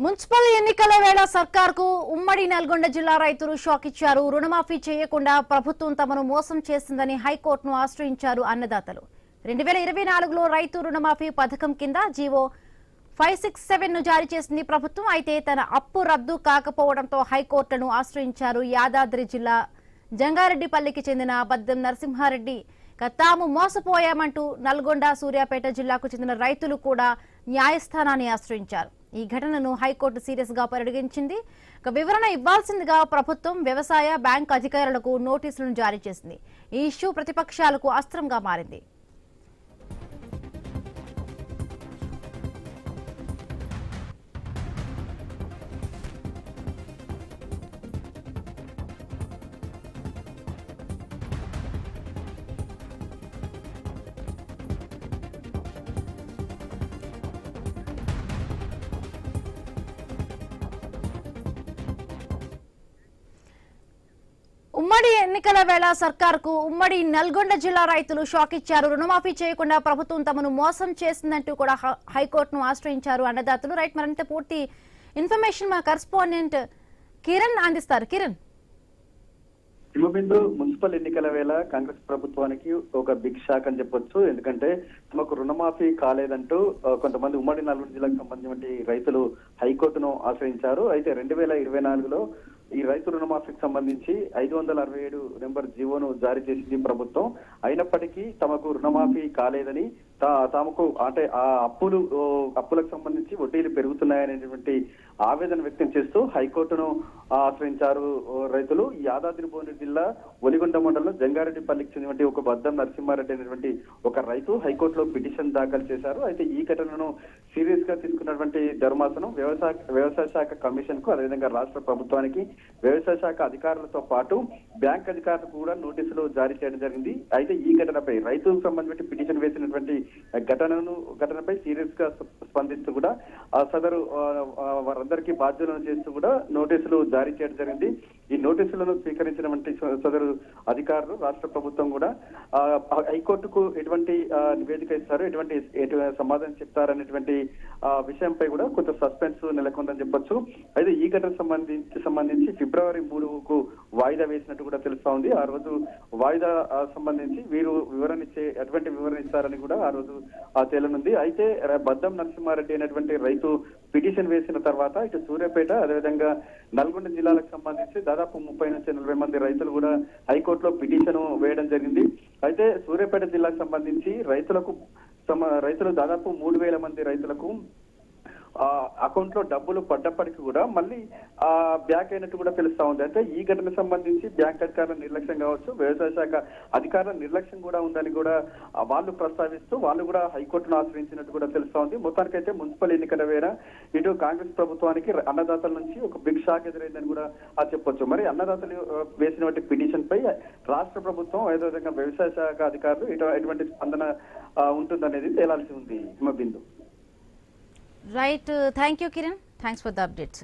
Municipal ఎన్నికల వేళ సర్కార్కు ఉమ్మడి నల్గొండ జిల్లా రైతులు షాక్ ఇచ్చారు. రుణమాఫీ చేయకుండా ప్రభుత్వం తమను మోసం చేసిందని హైకోర్టును ఆశ్రయించారు అన్నదాతలు. 2024లో రైతు రుణమాఫీ పథకం కింద జీవో 567 ను జారీ చేసింది ప్రభుత్వం. అయితే తన అప్పు రద్దు కాకపోవడంతో హైకోర్టును ఆశ్రయించారు. యాదాద్రి జిల్లా జంగారెడ్డిపల్లికి చెందిన బద్దం నరసింహారెడ్డి తాము మోసపోయామంటూ నల్గొండ సూర్యాపేట జిల్లాకు చెందిన రైతులు కూడా న్యాయస్థానాన్ని ఆశ్రయించారు. ఈ ఘటనను హైకోర్టు సీరియస్ గా పరిగణించింది. వివరణ ఇవ్వాల్సిందిగా ప్రభుత్వం వ్యవసాయ బ్యాంక్ అధికారులకు నోటీసులను జారీ చేసింది. ఈ ఇష్యూ ప్రతిపక్షాలకు అస్త్రంగా మారింది. ఉమ్మడి ఎన్నికల వేళ సర్కార్కు ఉమ్మడి నల్గొండ జిల్లా రైతులు షాక్ ఇచ్చారు. రుణమాఫీ చేయకుండా ప్రభుత్వం తమను మోసం చేసిందంటూ కూడా హైకోర్టును ఆశ్రయించారు అన్నదాతలు. రైట్, మరింత పూర్తి ఇన్ఫర్మేషన్ మా కరెస్పాండెంట్ కిరణ్ అందిస్తారు. కిరణ్, హిమబిందు, మున్సిపల్ ఎన్నికల వేళ కాంగ్రెస్ ప్రభుత్వానికి ఒక బిగ్ షాక్ అని చెప్పొచ్చు. ఎందుకంటే తమకు రుణమాఫీ కాలేదంటూ కొంతమంది ఉమ్మడి నల్గొండ జిల్లాకు సంబంధించిన రైతులు హైకోర్టును ఆశ్రయించారు. అయితే 2024లో ఈ రైతు రుణమాఫీకి సంబంధించి 567 నెంబర్ జీవోను జారీ చేసింది ప్రభుత్వం. అయినప్పటికీ తమకు రుణమాఫీ కాలేదని, తమకు అంటే ఆ అప్పులకు సంబంధించి వడ్డీలు పెరుగుతున్నాయనేటువంటి ఆవేదన వ్యక్తం చేస్తూ హైకోర్టును ఆశ్రయించారు రైతులు. యాదాద్రి భువనగిరి జిల్లా ఒలిగొండ మండలంలో జంగారెడ్డిపల్లికి చెందినటువంటి ఒక బద్దం నరసింహారెడ్డి అనేటువంటి ఒక రైతు హైకోర్టులో పిటిషన్ దాఖలు చేశారు. అయితే ఈ ఘటనను సీరియస్ గా తీసుకున్నటువంటి ధర్మాసనం వ్యవసాయ శాఖ కమిషన్ కు, అదేవిధంగా రాష్ట్ర ప్రభుత్వానికి, వ్యవసాయ శాఖ అధికారులతో పాటు బ్యాంక్ అధికారులకు కూడా నోటీసులు జారీ చేయడం జరిగింది. అయితే ఈ ఘటనపై రైతులకు సంబంధించి పిటిషన్ వేసినటువంటి ఘటనపై సీరియస్ గా స్పందిస్తూ కూడా సదరు వారందరికీ బాధ్యులను చేస్తూ కూడా నోటీసులు జారీ చేయడం జరిగింది. ఈ నోటీసులను స్వీకరించినటువంటి సదరు అధికారులు, రాష్ట్ర ప్రభుత్వం కూడా హైకోర్టుకు ఎటువంటి నివేదిక ఇస్తారు, ఎటువంటి సమాధానం చెప్తారనేటువంటి విషయంపై కూడా కొంత సస్పెన్స్ నెలకొందని చెప్పొచ్చు. అయితే ఈ ఘటన సంబంధించి ఫిబ్రవరి 3కు వాయిదా వేసినట్టు కూడా తెలుస్తా ఉంది. ఆ రోజు వాయిదా సంబంధించి వీరు ఎటువంటి వివరణ ఇస్తారని కూడా ఆ రోజు తేలనుంది. అయితే బద్దం నరసింహారెడ్డి అనేటువంటి రైతు పిటిషన్ వేసిన తర్వాత ఇటు సూర్యాపేట, అదేవిధంగా నల్గొండ జిల్లాలకు సంబంధించి దాదాపు 30 నుంచి 40 మంది రైతులు కూడా హైకోర్టులో పిటిషన్ వేయడం జరిగింది. అయితే సూర్యాపేట జిల్లాకు సంబంధించి రైతులు దాదాపు 3000 మంది రైతులకు అకౌంట్ లో డబ్బులు పడ్డప్పటికీ కూడా మళ్ళీ బ్యాక్ అయినట్టు కూడా తెలుస్తా ఉంది. అంటే ఈ ఘటనకు సంబంధించి బ్యాంక్ అధికారుల నిర్లక్ష్యం కావచ్చు, వ్యవసాయ శాఖ అధికారుల నిర్లక్ష్యం కూడా ఉందని కూడా వాళ్ళు ప్రస్తావిస్తూ వాళ్ళు కూడా హైకోర్టును ఆశ్రయించినట్టు కూడా తెలుస్తా ఉంది. మొత్తానికైతే మున్సిపల్ ఎన్నికల వేళ ఇటు కాంగ్రెస్ ప్రభుత్వానికి అన్నదాతల నుంచి ఒక బిగ్ షాక్ ఎదురైందని కూడా చెప్పొచ్చు. మరి అన్నదాతలు వేసినటువంటి పిటిషన్ పై రాష్ట్ర ప్రభుత్వం, అదేవిధంగా వ్యవసాయ శాఖ అధికారులు ఎటువంటి స్పందన ఉంటుందనేది తేలాల్సి ఉంది. Himabindu. Right, thank you Kiran, thanks for the updates.